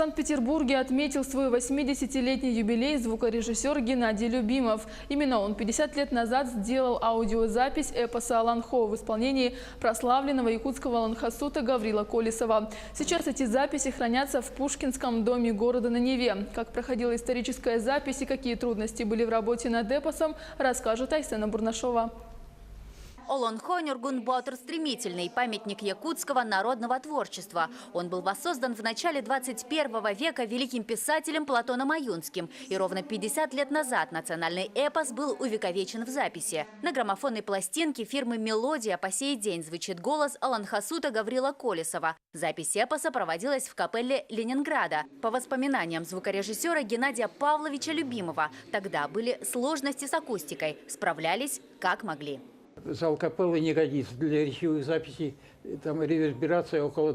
В Санкт-Петербурге отметил свой 80-летний юбилей звукорежиссер Геннадий Любимов. Именно он 50 лет назад сделал аудиозапись эпоса «Аланхо» в исполнении прославленного якутского аланхасута Гаврила Колесова. Сейчас эти записи хранятся в Пушкинском доме города на Неве. Как проходила историческая запись и какие трудности были в работе над эпосом, расскажет Айсена Бурнашова. Аланхо Нюргун-Батор – стремительный памятник якутского народного творчества. Он был воссоздан в начале 21 века великим писателем Платоном Аюнским. И ровно 50 лет назад национальный эпос был увековечен в записи. На граммофонной пластинке фирмы «Мелодия» по сей день звучит голос аланхасута Гаврила Колесова. Запись эпоса проводилась в капелле Ленинграда. По воспоминаниям звукорежиссера Геннадия Павловича Любимова, тогда были сложности с акустикой. Справлялись как могли. Зал капеллы не годится для речевых записей. Там реверберация около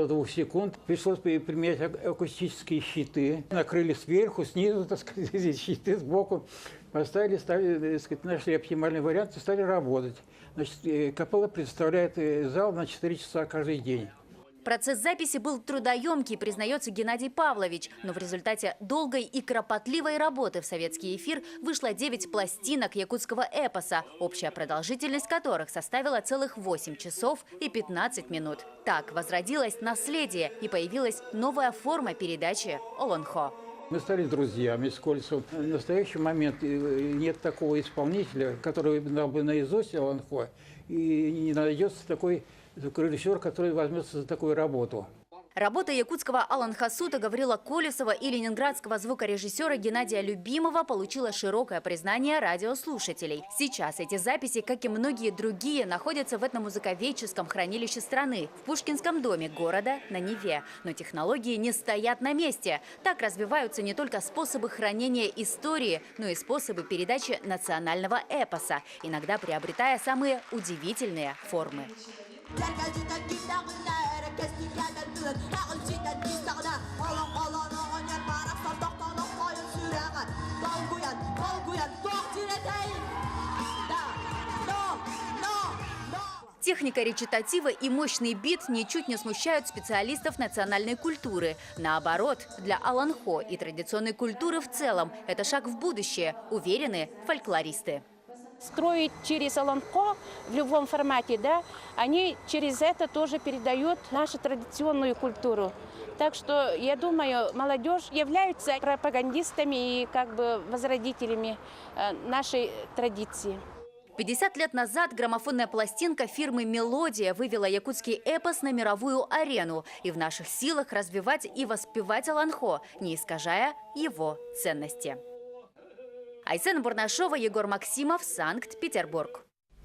2 секунд. Пришлось применять акустические щиты. Накрыли сверху, снизу, так сказать, эти щиты сбоку. Поставили, так сказать, нашли оптимальный вариант и стали работать. Значит, капелла представляет зал на 4 часа каждый день. Процесс записи был трудоемкий, признается Геннадий Павлович. Но в результате долгой и кропотливой работы в советский эфир вышло 9 пластинок якутского эпоса, общая продолжительность которых составила целых 8 часов и 15 минут. Так возродилось наследие и появилась новая форма передачи «Аланхо». Мы стали друзьями с Колесовым. В настоящий момент нет такого исполнителя, который знал бы наизусть Аланхо, и не найдется такой звукорежиссер, который возьмется за такую работу. Работа якутского аланхасута Гаврила Колесова и ленинградского звукорежиссера Геннадия Любимова получила широкое признание радиослушателей. Сейчас эти записи, как и многие другие, находятся в этномузыковедческом хранилище страны, в Пушкинском доме города на Неве. Но технологии не стоят на месте. Так развиваются не только способы хранения истории, но и способы передачи национального эпоса, иногда приобретая самые удивительные формы. Техника речитатива и мощный бит ничуть не смущают специалистов национальной культуры. Наоборот, для аланхо и традиционной культуры в целом это шаг в будущее, уверены фольклористы. Строить через аланхо в любом формате, да, они через это тоже передают нашу традиционную культуру. Так что, я думаю, молодежь является пропагандистами и как бы возродителями нашей традиции. 50 лет назад граммофонная пластинка фирмы «Мелодия» вывела якутский эпос на мировую арену. И в наших силах развивать и воспевать аланхо, не искажая его ценности. Айсена Бурнашова, Егор Максимов, Санкт-Петербург.